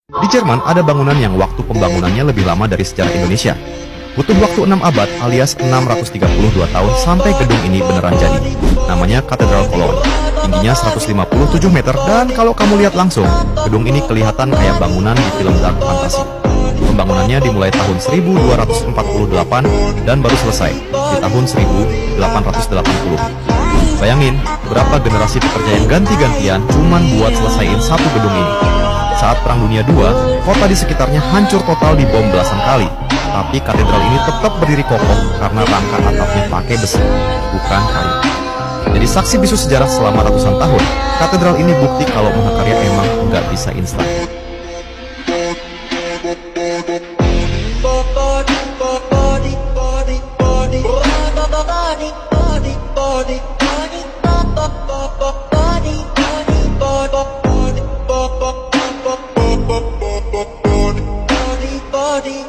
Di Jerman ada bangunan yang waktu pembangunannya lebih lama dari sejarah Indonesia. Butuh waktu 6 abad alias 632 tahun sampai gedung ini beneran jadi. Namanya Katedral Cologne. Tingginya 157 meter dan kalau kamu lihat langsung, gedung ini kelihatan kayak bangunan di film dark fantasy. Pembangunannya dimulai tahun 1248 dan baru selesai di tahun 1880. Bayangin, berapa generasi pekerja yang ganti-gantian cuman buat selesaiin satu gedung ini. Saat Perang Dunia II, kota di sekitarnya hancur total dibom belasan kali. Tapi katedral ini tetap berdiri kokoh karena rangka atapnya pakai besi, bukan kayu. Jadi saksi bisu sejarah selama ratusan tahun, katedral ini bukti kalau mahakarya emang nggak bisa instan. Body,